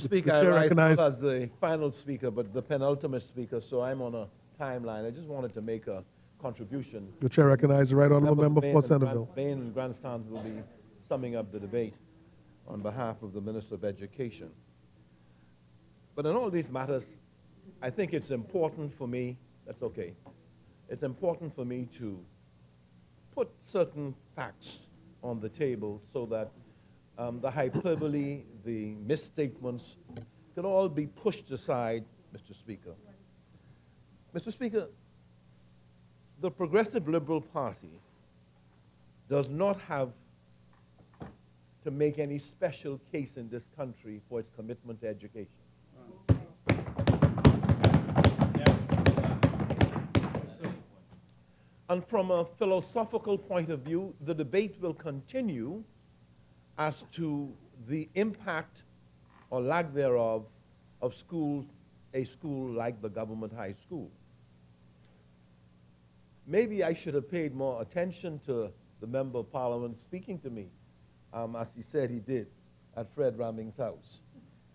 Speaker, I rise not as the final speaker, but the penultimate speaker, so I'm on a timeline. I just wanted to make a contribution. The chair recognizes the right honourable member for Centerville. Bain and Grandstand will be summing up the debate on behalf of the Minister of Education. But in all these matters, I think it's important for me, that's okay, it's important for me to put certain facts on the table so that the hyperbole, the misstatements can all be pushed aside, Mr. Speaker. Mr. Speaker, the Progressive Liberal Party does not have to make any special case in this country for its commitment to education. And from a philosophical point of view, the debate will continue as to the impact or lack thereof of schools, a school like the government high school. Maybe I should have paid more attention to the Member of Parliament speaking to me, as he said he did at Fred Raming's house.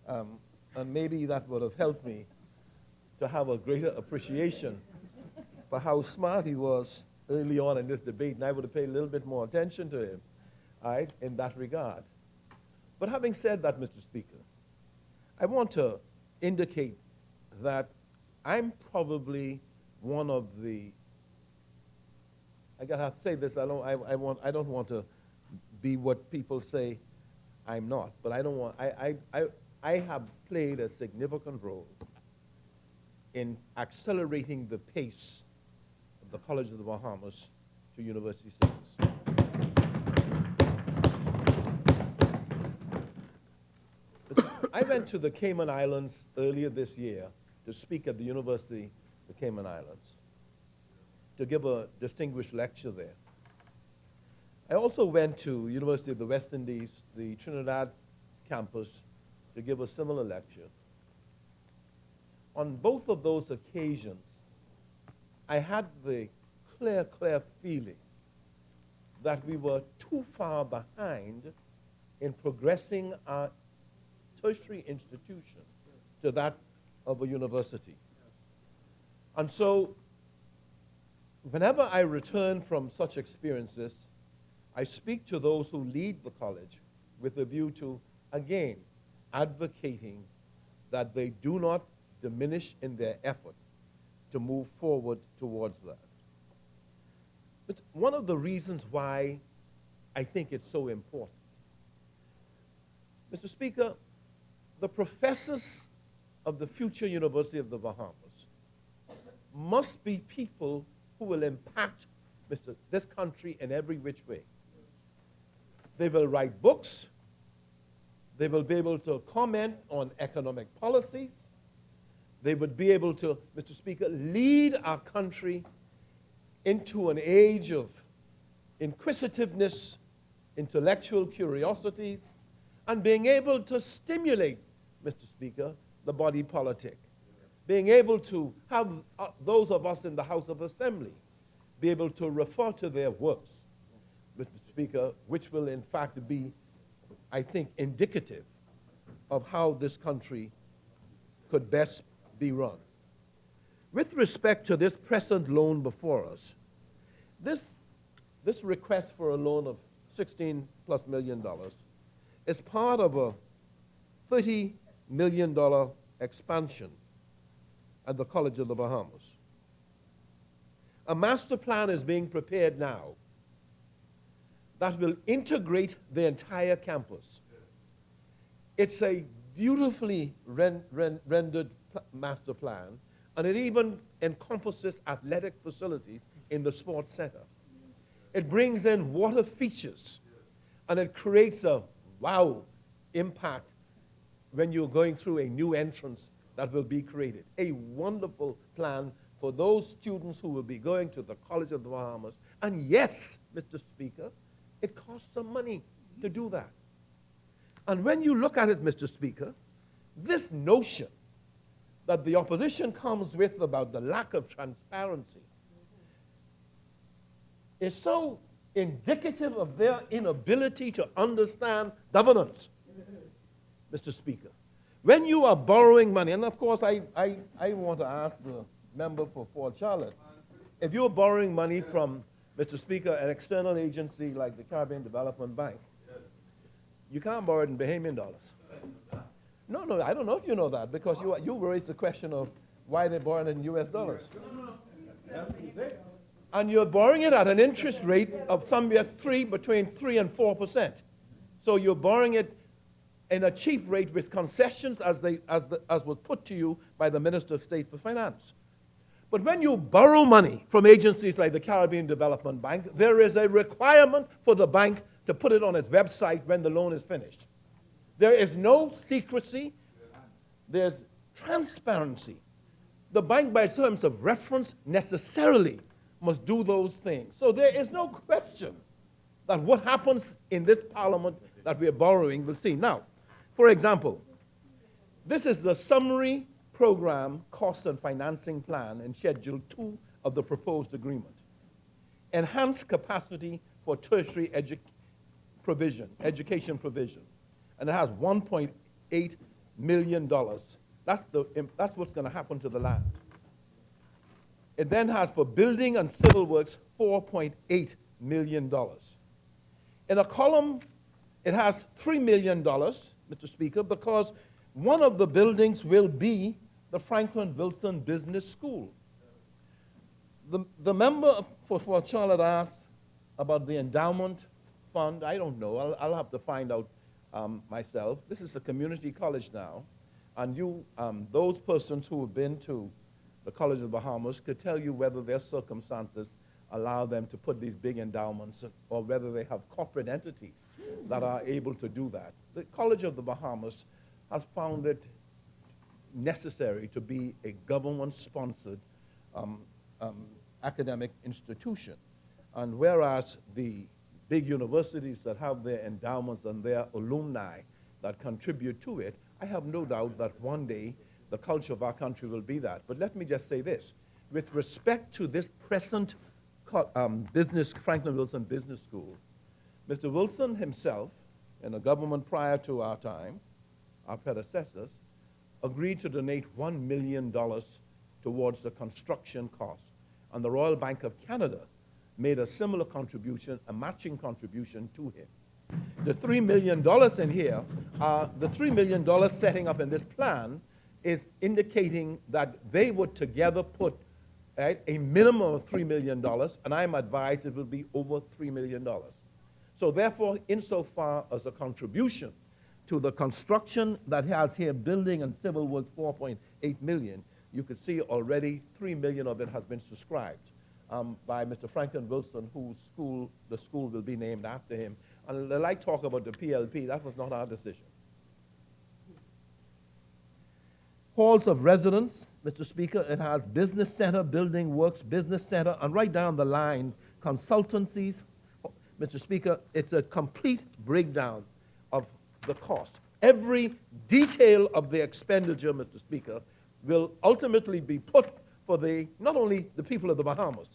And maybe that would have helped me to have a greater appreciation for how smart he was early on in this debate, and I would have paid a little bit more attention to him, all right, in that regard. But having said that, Mr. Speaker, I want to indicate that I'm probably one of the, I gotta have to say this, I don't want to be what people say I'm not, but I have played a significant role in accelerating the pace of the College of the Bahamas to university status. I went to the Cayman Islands earlier this year to speak at the University of the Cayman Islands, to give a distinguished lecture there. I also went to University of the West Indies, the Trinidad campus, to give a similar lecture. On both of those occasions, I had the clear feeling that we were too far behind in progressing our tertiary institution to that of a university. And so, whenever I return from such experiences, I speak to those who lead the college with a view to, again, advocating that they do not diminish in their effort to move forward towards that. But one of the reasons why I think it's so important, Mr. Speaker, the professors of the future University of the Bahamas must be people who will impact this country in every which way. They will write books. They will be able to comment on economic policies. They would be able to, Mr. Speaker, lead our country into an age of inquisitiveness, intellectual curiosities, and being able to stimulate, Mr. Speaker, the body politic. Being able to have those of us in the House of Assembly be able to refer to their works, Mr. Speaker, which will in fact be, I think, indicative of how this country could best be run. With respect to this present loan before us, this request for a loan of $16+ million is part of a $30 million expansion at the College of the Bahamas. A master plan is being prepared now that will integrate the entire campus. It's a beautifully rendered master plan, and it even encompasses athletic facilities in the sports center. It brings in water features, and it creates a wow impact when you're going through a new entrance that will be created. A wonderful plan for those students who will be going to the College of the Bahamas. And yes, Mr. Speaker, it costs some money to do that. And when you look at it, Mr. Speaker, this notion that the opposition comes with about the lack of transparency is so indicative of their inability to understand governance, Mr. Speaker. When you are borrowing money, and of course I want to ask the member for Fort Charlotte, if you're borrowing money from, Mr. Speaker, an external agency like the Caribbean Development Bank, you can't borrow it in Bahamian dollars. No, I don't know if you know that, because you raised the question of why they're borrowing it in US dollars. And you're borrowing it at an interest rate of somewhere between 3 and 4%. So you're borrowing it in a cheap rate with concessions as was put to you by the Minister of State for Finance. But when you borrow money from agencies like the Caribbean Development Bank, there is a requirement for the bank to put it on its website when the loan is finished. There is no secrecy. There's transparency. The bank, by terms of reference, necessarily must do those things. So there is no question that what happens in this parliament that we are borrowing, we'll see. Now, for example, this is the summary program cost and financing plan in Schedule 2 of the proposed agreement. Enhanced capacity for tertiary education provision. And it has $1.8 million. That's what's going to happen to the land. It then has for building and civil works $4.8 million. In a column, it has $3 million, Mr. Speaker, because one of the buildings will be the Franklin Wilson Business School. The member for Fort Charlotte asked about the endowment fund. I don't know. I'll have to find out myself. This is a community college now, and those persons who have been to the College of the Bahamas could tell you whether their circumstances allow them to put these big endowments, or whether they have corporate entities that are able to do that. The College of the Bahamas has found it necessary to be a government-sponsored academic institution. And whereas the big universities that have their endowments and their alumni that contribute to it, I have no doubt that one day the culture of our country will be that. But let me just say this. With respect to this present Franklin Wilson Business School, Mr. Wilson himself, in a government prior to our time, our predecessors, agreed to donate $1 million towards the construction cost. And the Royal Bank of Canada made a similar contribution, a matching contribution to him. The $3 million in here, the $3 million setting up in this plan is indicating that they would together put a minimum of $3 million, and I'm advised it will be over $3 million. So therefore, insofar as a contribution to the construction that has here building and civil work $4.8 million, you could see already $3 million of it has been subscribed by Mr. Franklin Wilson, the school will be named after him. And I like talk about the PLP, that was not our decision. Halls of residence, Mr. Speaker, it has business center, building works, business center, and right down the line, consultancies. Mr. Speaker, it's a complete breakdown of the cost. Every detail of the expenditure, Mr. Speaker, will ultimately be put for not only the people of the Bahamas,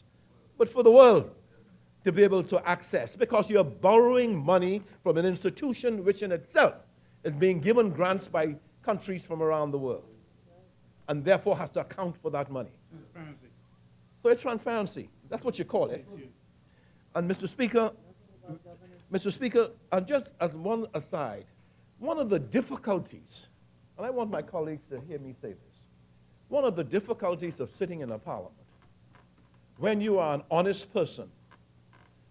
but for the world to be able to access, because you're borrowing money from an institution which in itself is being given grants by countries from around the world, and therefore has to account for that money. Transparency. So it's transparency. That's what you call it. And Mr. Speaker, and just as one aside, one of the difficulties, and I want my colleagues to hear me say this, one of the difficulties of sitting in a parliament, when you are an honest person,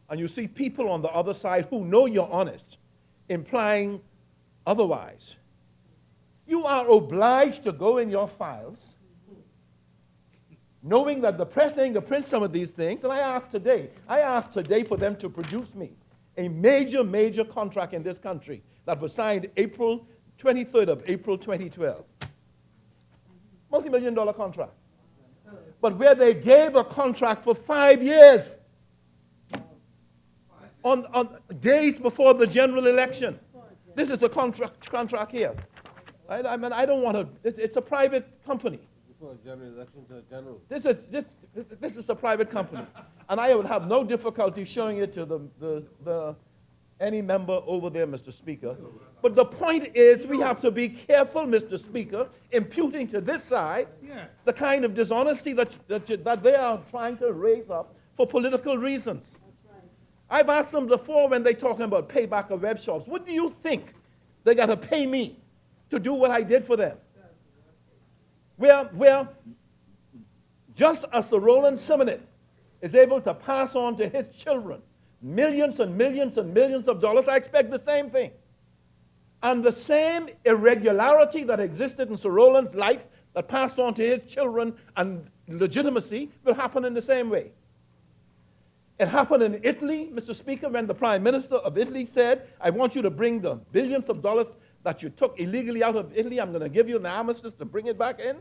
and you see people on the other side who know you're honest, implying otherwise, you are obliged to go in your files, knowing that the press ain't going to print some of these things, and I asked today for them to produce me a major contract in this country that was signed April 23rd of April 2012. Multi-million-dollar contract. But where they gave a contract for 5 years on days before the general election. This is the contract here. I mean, I don't want to, it's a private company. Before the general election to the general. This is a private company. And I would have no difficulty showing it to the any member over there, Mr. Speaker. But the point is we have to be careful, Mr. Speaker, imputing to this side the kind of dishonesty that they are trying to raise up for political reasons. I've asked them before when they're talking about payback of web shops, what do you think they got to pay me to do what I did for them? Where just as the Roland Simonette is able to pass on to his children millions and millions and millions of dollars, I expect the same thing. And the same irregularity that existed in Sir Roland's life that passed on to his children and legitimacy will happen in the same way. It happened in Italy, Mr. Speaker, when the Prime Minister of Italy said, I want you to bring the billions of dollars that you took illegally out of Italy, I'm going to give you an armistice to bring it back in.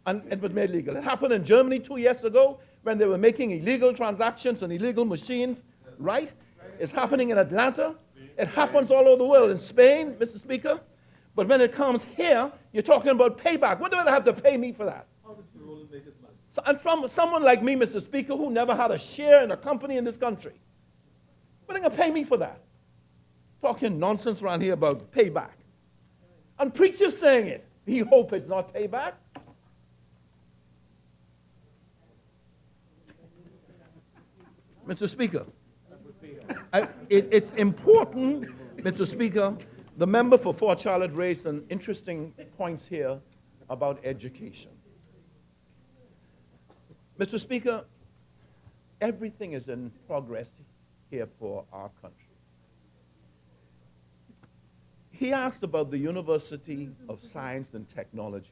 And it was made legal. It happened in Germany 2 years ago when they were making illegal transactions and illegal machines, right? It's happening in Atlanta. It happens all over the world. In Spain, Mr. Speaker. But when it comes here, you're talking about payback. What do they have to pay me for that? How does the Roland make his money? So, and someone like me, Mr. Speaker, who never had a share in a company in this country, what are they going to pay me for that? Talking nonsense around here about payback. And preachers saying it. He hope it's not payback. Mr. Speaker, it's important, Mr. Speaker, the member for Fort Charlotte raised some interesting points here about education. Mr. Speaker, everything is in progress here for our country. He asked about the University of Science and Technology.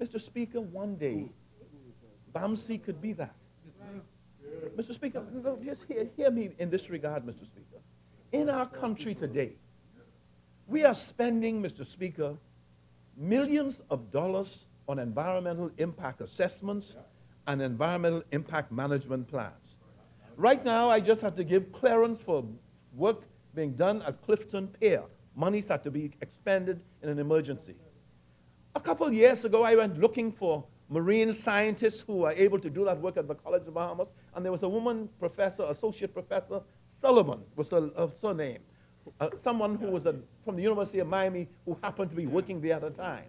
Mr. Speaker, one day, BAMC could be that. Mr. Speaker, no, just hear me in this regard, Mr. Speaker. In our country today, we are spending, Mr. Speaker, millions of dollars on environmental impact assessments and environmental impact management plans. Right now, I just had to give clearance for work being done at Clifton Pier. Monies had to be expended in an emergency. A couple of years ago, I went looking for marine scientists who are able to do that work at the College of Bahamas, and there was a woman professor, Associate Professor Sullivan was her surname, someone who was from the University of Miami who happened to be working there at the time.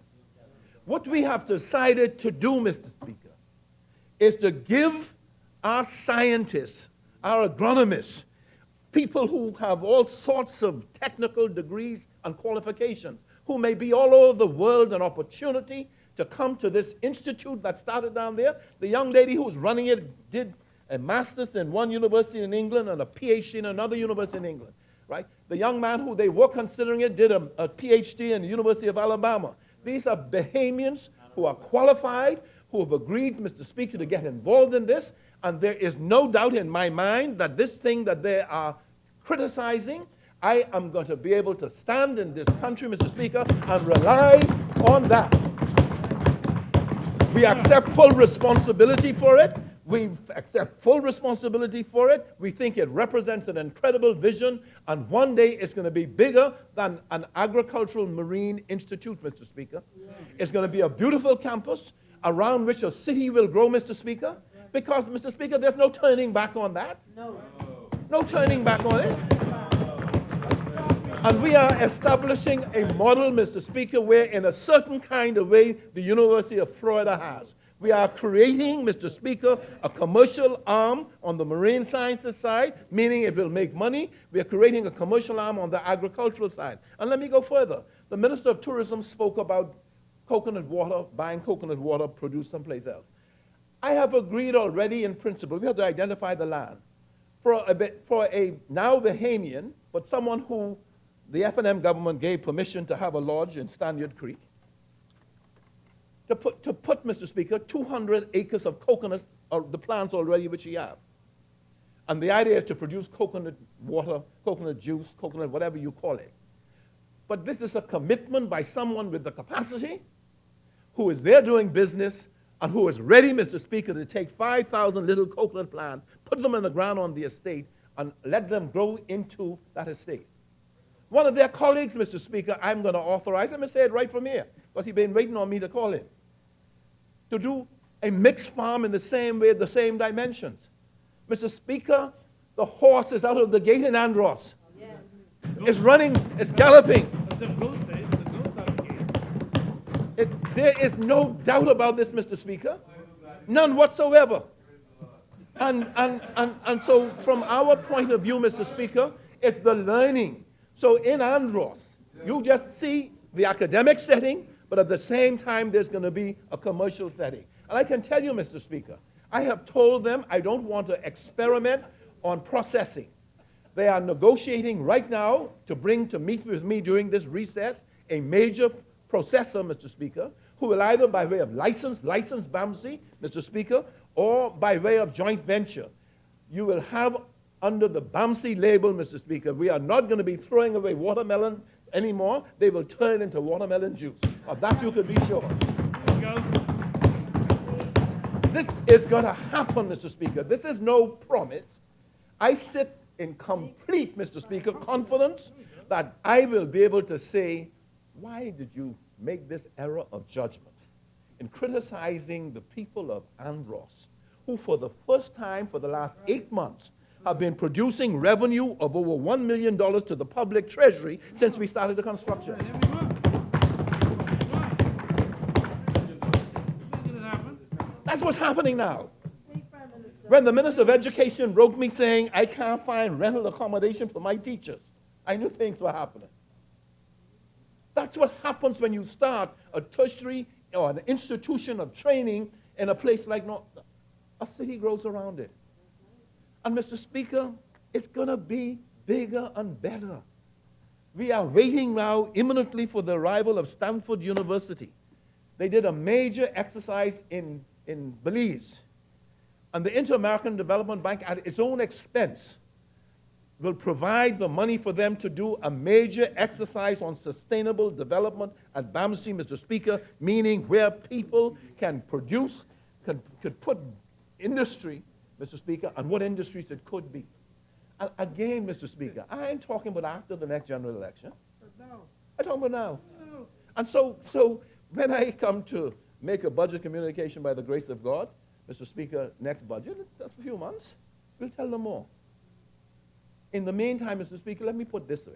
What we have decided to do, Mr. Speaker, is to give our scientists, our agronomists, people who have all sorts of technical degrees and qualifications, who may be all over the world, an opportunity to come to this institute that started down there. The young lady who was running it did a master's in one university in England and a PhD in another university in England, right? The young man who they were considering it did a PhD in the University of Alabama. These are Bahamians who are qualified, who have agreed, Mr. Speaker, to get involved in this, and there is no doubt in my mind that this thing that they are criticizing, I am going to be able to stand in this country, Mr. Speaker, and rely on that. We accept full responsibility for it. We accept full responsibility for it. We think it represents an incredible vision, and one day it's going to be bigger than an agricultural marine institute, Mr. Speaker. It's going to be a beautiful campus around which a city will grow, Mr. Speaker, because, Mr. Speaker, there's no turning back on that. No turning back on it. And we are establishing a model, Mr. Speaker, where in a certain kind of way the University of Florida has. We are creating, Mr. Speaker, a commercial arm on the marine sciences side, meaning it will make money. We are creating a commercial arm on the agricultural side. And let me go further. The Minister of Tourism spoke about coconut water, buying coconut water produced someplace else. I have agreed already in principle, we have to identify the land. For a now Bahamian, but someone who the F&M government gave permission to have a lodge in Stanyard Creek, to put, Mr. Speaker, 200 acres of coconuts, or the plants already which we have. And the idea is to produce coconut water, coconut juice, coconut whatever you call it. But this is a commitment by someone with the capacity, who is there doing business, and who is ready, Mr. Speaker, to take 5,000 little coconut plants, put them in the ground on the estate, and let them grow into that estate. One of their colleagues, Mr. Speaker, I'm going to authorize, let me say it right from here, because he's been waiting on me to call him, to do a mixed farm in the same way, the same dimensions. Mr. Speaker, the horse is out of the gate in Andros. Yes. It's running, it's galloping. The goats say, the goats are the gate. There is no doubt about this, Mr. Speaker. None whatsoever. And so from our point of view, Mr. Speaker, it's the learning. So in Andros, you just see the academic setting, but at the same time, there's going to be a commercial setting. And I can tell you, Mr. Speaker, I have told them I don't want to experiment on processing. They are negotiating right now to meet with me during this recess, a major processor, Mr. Speaker, who will either by way of license BAMSI, Mr. Speaker, or by way of joint venture. You will have under the BAMSI label, Mr. Speaker, we are not going to be throwing away watermelon anymore. They will turn it into watermelon juice. Of that you could be sure. This is going to happen, Mr. Speaker. This is no promise. I sit in complete, Mr. Speaker, confidence that I will be able to say, why did you make this error of judgment in criticizing the people of Andros, who for the first time for the last 8 months have been producing revenue of over $1 million to the public treasury since we started the construction. That's what's happening now. When the Minister of Education wrote me saying, I can't find rental accommodation for my teachers, I knew things were happening. That's what happens when you start a tertiary or an institution of training in a place like North. A city grows around it. And Mr. Speaker, it's going to be bigger and better. We are waiting now imminently for the arrival of Stanford University. They did a major exercise in Belize. And the Inter-American Development Bank, at its own expense, will provide the money for them to do a major exercise on sustainable development at BAMSI, Mr. Speaker, meaning where people can produce, could put industry, Mr. Speaker, and what industries it could be. And again, Mr. Speaker, I ain't talking about after the next general election. I'm talking about now. And so when I come to make a budget communication by the grace of God, Mr. Speaker, next budget, that's a few months, we'll tell them more. In the meantime, Mr. Speaker, let me put it this way.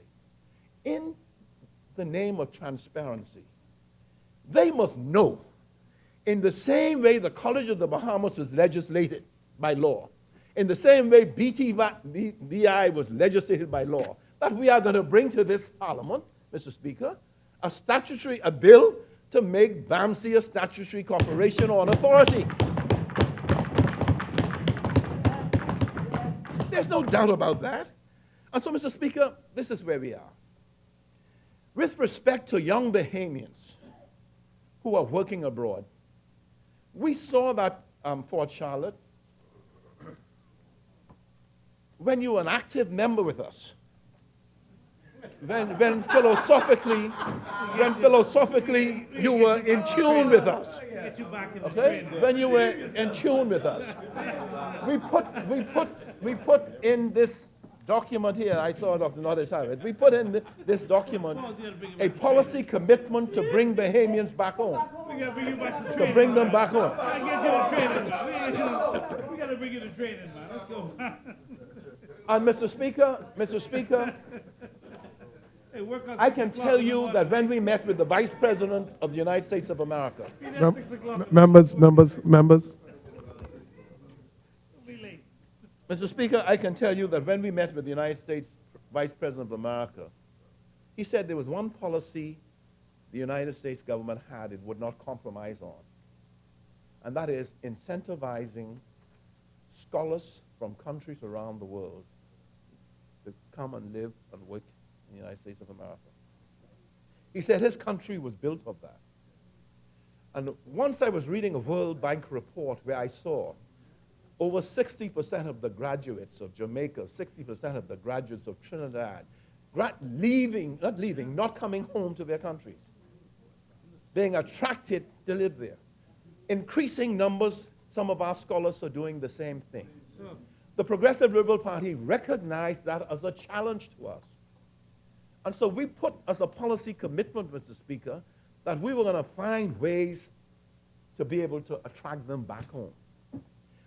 In the name of transparency, they must know, in the same way the College of the Bahamas was legislated by law, in the same way BTVI was legislated by law, that we are going to bring to this Parliament, Mr. Speaker, a bill to make BAMSI a statutory corporation or an authority. There's no doubt about that. And so, Mr. Speaker, this is where we are. With respect to young Bahamians who are working abroad, we saw that Fort Charlotte, when you were an active member with us, when philosophically you were in tune with us, okay? When you were in tune with us, we put in this document here. I saw it off the other side. We put in this document a policy commitment to bring Bahamians back home. We gotta bring you back to To bring them back home. I get you to training, man. We gotta bring you to training, man. Let's go. And Mr. Speaker, Hey, work on I can 6 o'clock tell in the you morning. that when we met with the Vice President of the United States of America, Be there 6 o'clock. Members. Be late. Mr. Speaker, I can tell you that when we met with the United States Vice President of America, he said there was one policy the United States government had it would not compromise on, and that is incentivizing scholars from countries around the world to come and live and work in the United States of America. He said his country was built of that. And once I was reading a World Bank report where I saw over 60% of the graduates of Jamaica, 60% of the graduates of Trinidad, not coming home to their countries, being attracted to live there. Increasing numbers, some of our scholars are doing the same thing. The Progressive Liberal Party recognized that as a challenge to us. And so we put as a policy commitment, Mr. Speaker, that we were going to find ways to be able to attract them back home.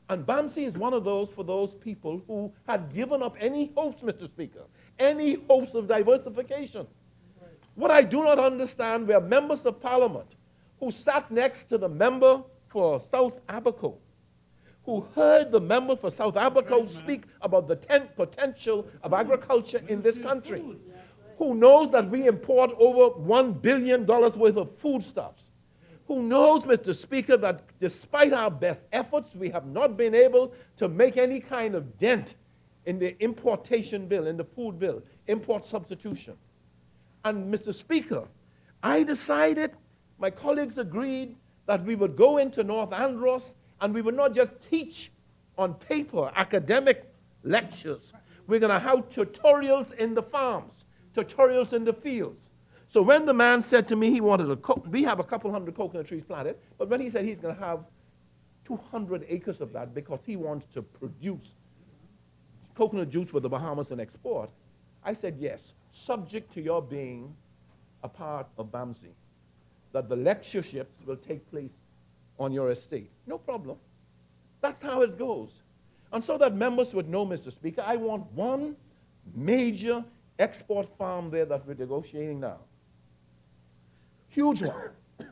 And BAMSI is one of those for those people who had given up any hopes, Mr. Speaker, any hopes of diversification. What I do not understand were members of parliament who sat next to the member for South Abaco, who heard the member for South Abaco speak about the potential of agriculture in this country, who knows that we import over $1 billion worth of foodstuffs, who knows, Mr. Speaker, that despite our best efforts, we have not been able to make any kind of dent in the importation bill, in the food bill, import substitution. And Mr. Speaker, I decided, my colleagues agreed, that we would go into North Andros and we would not just teach on paper, academic lectures. We're going to have tutorials in the farms, tutorials in the fields. So when the man said to me he wanted we have a couple hundred coconut trees planted, but when he said he's going to have 200 acres of that because he wants to produce coconut juice for the Bahamas and export, I said yes, subject to your being a part of BAMSI, that the lectureships will take place on your estate. No problem. That's how it goes. And so that members would know, Mr. Speaker, I want one major export farm there that we're negotiating now. Huge one,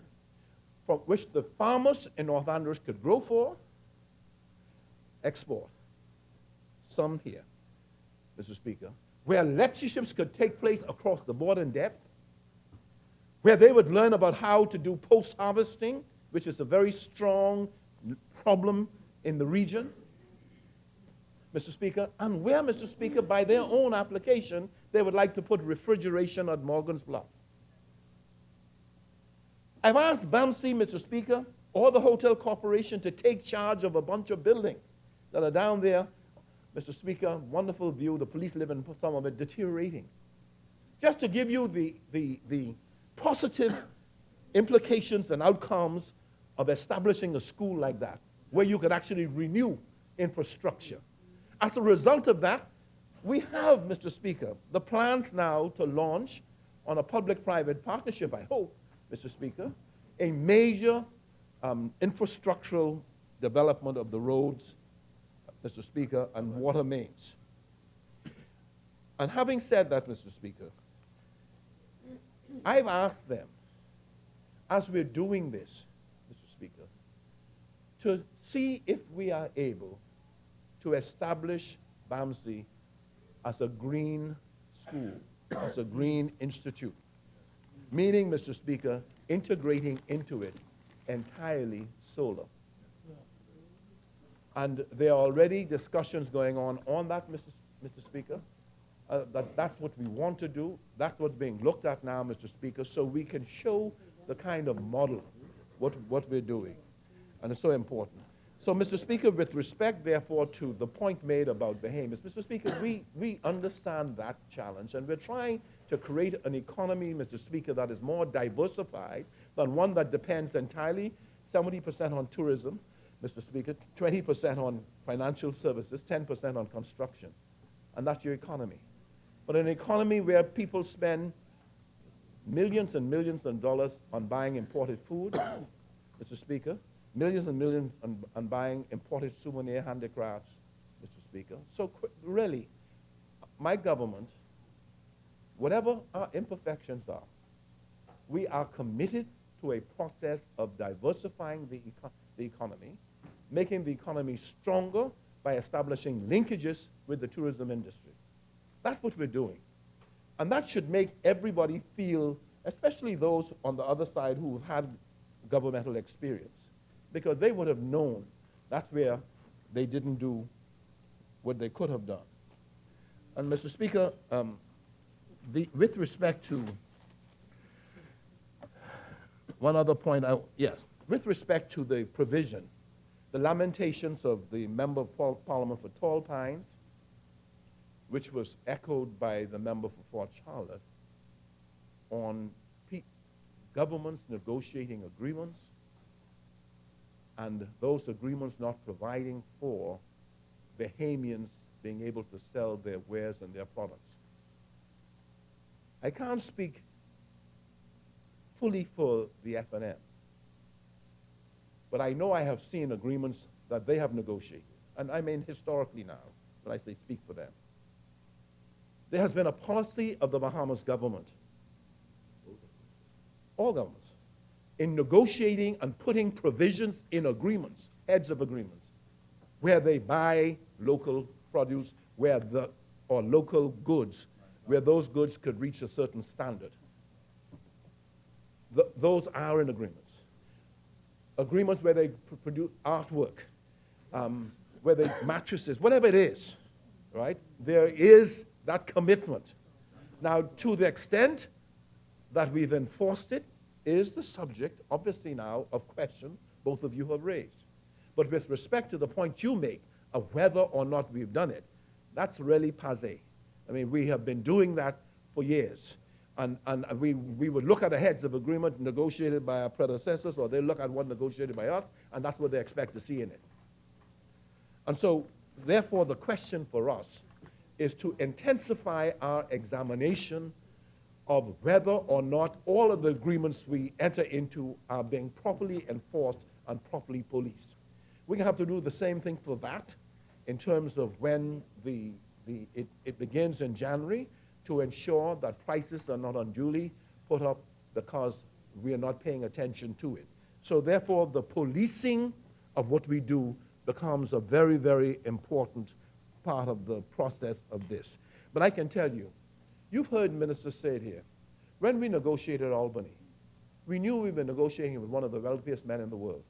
from which the farmers in North Andros could grow for, export. Some here, Mr. Speaker, where lectureships could take place across the board in depth, where they would learn about how to do post-harvesting, which is a very strong problem in the region, Mr. Speaker, and where, Mr. Speaker, by their own application, they would like to put refrigeration at Morgan's Bluff. I've asked BAMSI, Mr. Speaker, or the Hotel Corporation to take charge of a bunch of buildings that are down there. Mr. Speaker, wonderful view, the police live in some of it, deteriorating. Just to give you the positive implications and outcomes of establishing a school like that, where you could actually renew infrastructure. As a result of that, we have, Mr. Speaker, the plans now to launch on a public-private partnership, I hope, Mr. Speaker, a major infrastructural development of the roads, Mr. Speaker, and water mains. And having said that, Mr. Speaker, I've asked them, as we're doing this, Mr. Speaker, to see if we are able to establish BAMSI as a green school, as a green institute, meaning, Mr. Speaker, integrating into it entirely solar. And there are already discussions going on that, Mr. Speaker, that's what we want to do. That's what's being looked at now, Mr. Speaker, so we can show the kind of model, what we're doing. And it's so important. So, Mr. Speaker, with respect, therefore, to the point made about Bahamas, Mr. Speaker, we understand that challenge, and we're trying to create an economy, Mr. Speaker, that is more diversified than one that depends entirely, 70% on tourism, Mr. Speaker, 20% on financial services, 10% on construction. And that's your economy. But an economy where people spend millions and millions of dollars on buying imported food, Mr. Speaker, millions and millions on buying imported souvenir handicrafts, Mr. Speaker. So really, my government, whatever our imperfections are, we are committed to a process of diversifying the economy, making the economy stronger by establishing linkages with the tourism industry. That's what we're doing. And that should make everybody feel, especially those on the other side who've had governmental experience, because they would have known that's where they didn't do what they could have done. And Mr. Speaker, with respect to one other point, with respect to the provision, the lamentations of the Member of Parliament for Tall Pines, which was echoed by the member for Fort Charlotte, on governments negotiating agreements and those agreements not providing for Bahamians being able to sell their wares and their products. I can't speak fully for the F&M, but I know I have seen agreements that they have negotiated, and I mean historically now, when I say speak for them. There has been a policy of the Bahamas government, all governments, in negotiating and putting provisions in agreements, heads of agreements, where they buy local produce, or local goods, where those goods could reach a certain standard. Those are in agreements. Agreements where they produce artwork, where they mattresses, whatever it is, right? There is that commitment. Now, to the extent that we've enforced it is the subject, obviously now, of question both of you have raised. But with respect to the point you make of whether or not we've done it, that's really passé. I mean, we have been doing that for years. And we would look at the heads of agreement negotiated by our predecessors, or they look at one negotiated by us, and that's what they expect to see in it. And so, therefore, the question for us is to intensify our examination of whether or not all of the agreements we enter into are being properly enforced and properly policed. We're going to have to do the same thing for that in terms of when it begins in January, to ensure that prices are not unduly put up because we are not paying attention to it. So therefore, the policing of what we do becomes a very, very important part of the process of this. But I can tell you, you've heard ministers say it here. When we negotiated Albany, we knew we were negotiating with one of the wealthiest men in the world.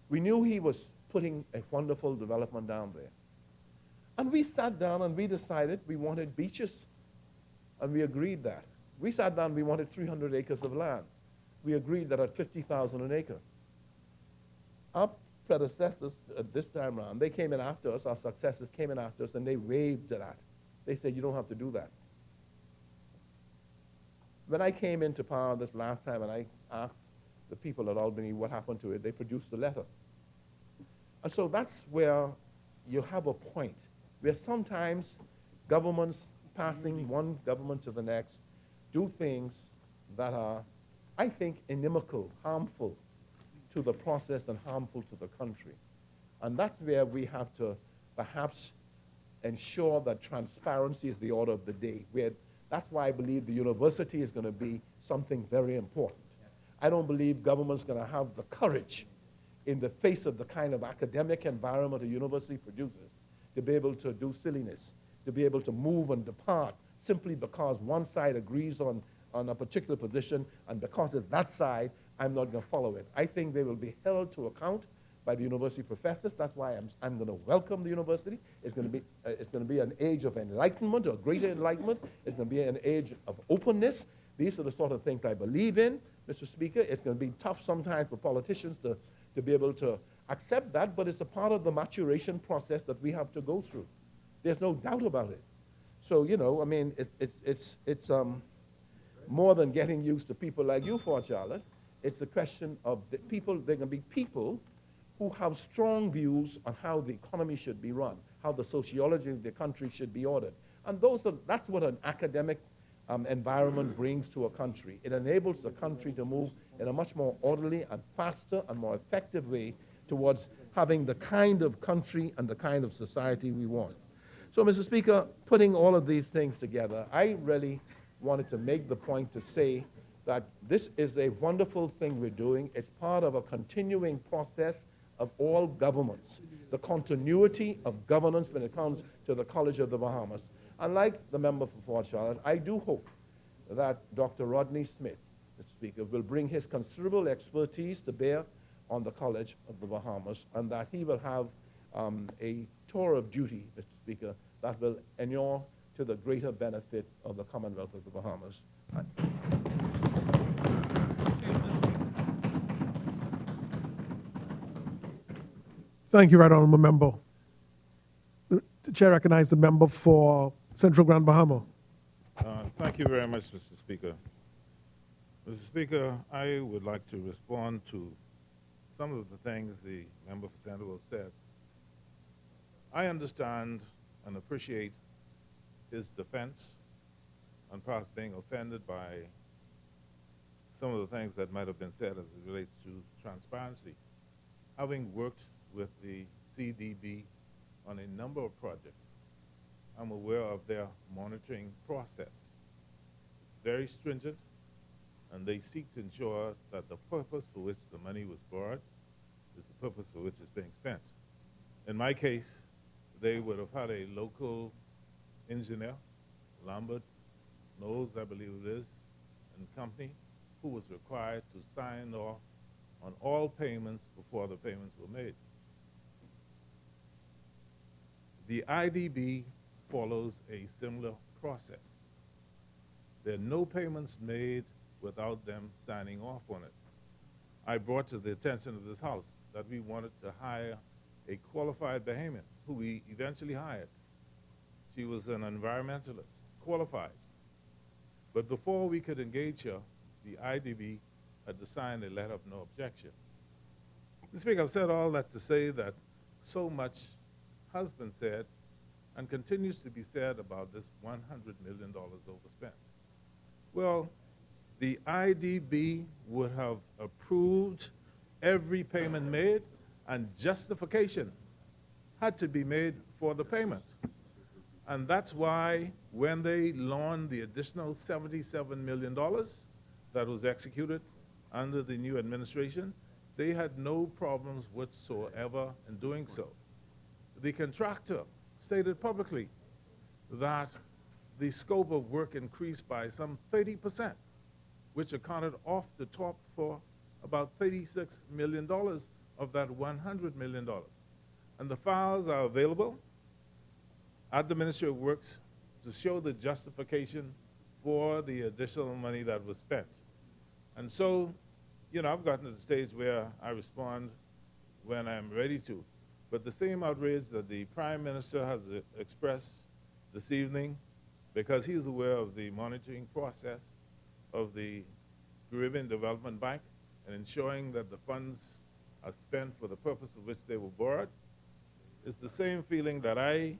We knew he was putting a wonderful development down there. And we sat down and we decided we wanted beaches, and we agreed that. We sat down, we wanted 300 acres of land. We agreed that at 50,000 an acre. Our predecessors at this time around, they came in after us, our successors came in after us, and they waived that. They said, you don't have to do that. When I came into power this last time and I asked the people at Albany what happened to it, they produced a letter. And so that's where you have a point, where sometimes governments passing one government to the next do things that are, I think, inimical, harmful to the process and harmful to the country. And that's where we have to perhaps ensure that transparency is the order of the day. That's why I believe the university is going to be something very important. I don't believe government's going to have the courage in the face of the kind of academic environment a university produces to be able to do silliness, to be able to move and depart simply because one side agrees on a particular position, and because it's that side, I'm not going to follow it. I think they will be held to account by the university professors. That's why I'm going to welcome the university. It's going to be an age of enlightenment, or greater enlightenment. It's going to be an age of openness. These are the sort of things I believe in, Mr. Speaker. It's going to be tough sometimes for politicians to be able to accept that, but it's a part of the maturation process that we have to go through. There's no doubt about it. So, you know, I mean, it's more than getting used to people like you, Fort Charlotte. It's a question of the people. There are going to be people who have strong views on how the economy should be run, how the sociology of the country should be ordered. And that's what an academic environment brings to a country. It enables the country to move in a much more orderly and faster and more effective way towards having the kind of country and the kind of society we want. So, Mr. Speaker, putting all of these things together, I really wanted to make the point to say that this is a wonderful thing we're doing. It's part of a continuing process of all governments, the continuity of governance when it comes to the College of the Bahamas. Unlike the member for Fort Charlotte, I do hope that Dr. Rodney Smith, Mr. Speaker, will bring his considerable expertise to bear on the College of the Bahamas, and that he will have a tour of duty, Mr. Speaker, that will inure to the greater benefit of the Commonwealth of the Bahamas. Thank you, Right Honorable Member. The Chair recognizes the member for Central Grand Bahama. Thank you very much, Mr. Speaker. Mr. Speaker, I would like to respond to some of the things the member for Central said. I understand and appreciate his defense and perhaps being offended by some of the things that might have been said as it relates to transparency. Having worked with the CDB on a number of projects, I'm aware of their monitoring process. It's very stringent, and they seek to ensure that the purpose for which the money was borrowed is the purpose for which it's being spent. In my case, they would have had a local engineer, Lambert Knowles, I believe it is, and company, who was required to sign off on all payments before the payments were made. The IDB follows a similar process. There are no payments made without them signing off on it. I brought to the attention of this House that we wanted to hire a qualified Bahamian, who we eventually hired. She was an environmentalist, qualified. But before we could engage her, the IDB had to sign a letter of no objection. Mr. Speaker, I've said all that to say that so much has been said and continues to be said about this $100 million overspent. Well, the IDB would have approved every payment made, and justification had to be made for the payment. And that's why when they loaned the additional $77 million that was executed under the new administration, they had no problems whatsoever in doing so. The contractor stated publicly that the scope of work increased by some 30%, which accounted off the top for about $36 million of that $100 million. And the files are available at the Ministry of Works to show the justification for the additional money that was spent. And so, you know, I've gotten to the stage where I respond when I'm ready to. But the same outrage that the Prime Minister has expressed this evening, because he is aware of the monitoring process of the Caribbean Development Bank and ensuring that the funds are spent for the purpose for which they were borrowed, is the same feeling that I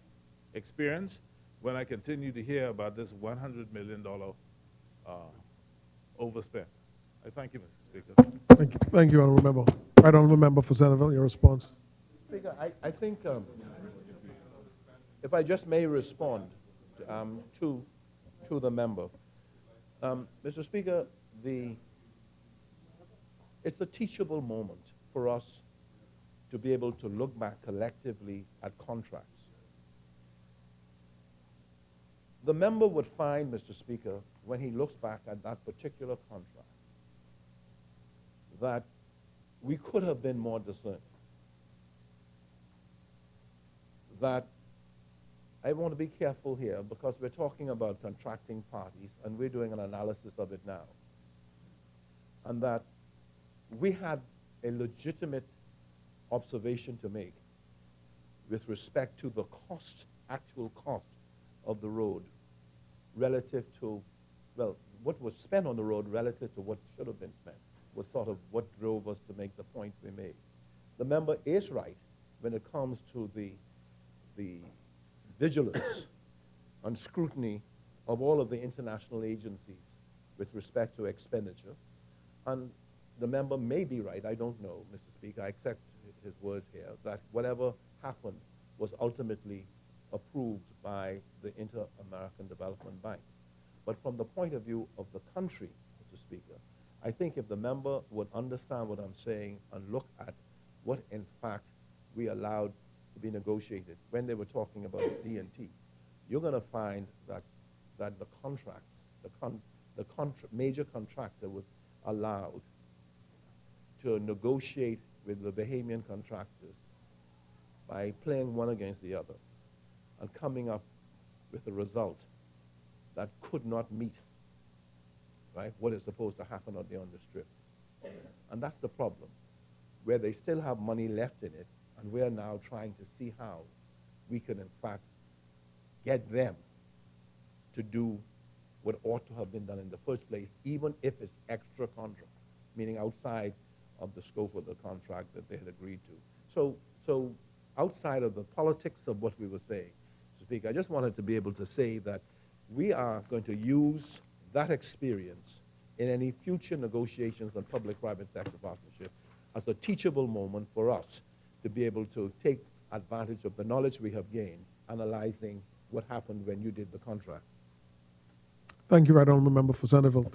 experience when I continue to hear about this $100 million overspent. I thank you, Mr. Speaker. Thank you, Honorable Member. Right Honorable Member for Centerville, your response. Speaker, I think if I just may respond to the member. Mr. Speaker, it's a teachable moment for us to be able to look back collectively at contracts. The member would find, Mr. Speaker, when he looks back at that particular contract, that we could have been more discerning. That I want to be careful here because we're talking about contracting parties and we're doing an analysis of it now. And that we had a legitimate observation to make with respect to the cost, actual cost of the road relative to, well, what was spent on the road relative to what should have been spent was sort of what drove us to make the point we made. The member is right when it comes to the vigilance and scrutiny of all of the international agencies with respect to expenditure. And the member may be right, I don't know, Mr. Speaker, I accept his words here, that whatever happened was ultimately approved by the Inter-American Development Bank. But from the point of view of the country, Mr. Speaker, I think if the member would understand what I'm saying and look at what in fact we allowed to be negotiated when they were talking about D&T, you're going to find that the contracts, major contractor was allowed to negotiate with the Bahamian contractors by playing one against the other and coming up with a result that could not meet, right, what is supposed to happen on the strip. And that's the problem, where they still have money left in it, and we're now trying to see how we can, in fact, get them to do what ought to have been done in the first place, even if it's extra contract, meaning outside of the scope of the contract that they had agreed to. So outside of the politics of what we were saying, Speaker, I just wanted to be able to say that we are going to use that experience in any future negotiations on public-private sector partnership as a teachable moment for us to be able to take advantage of the knowledge we have gained analyzing what happened when you did the contract. Thank you, Right Honourable Member for Centerville.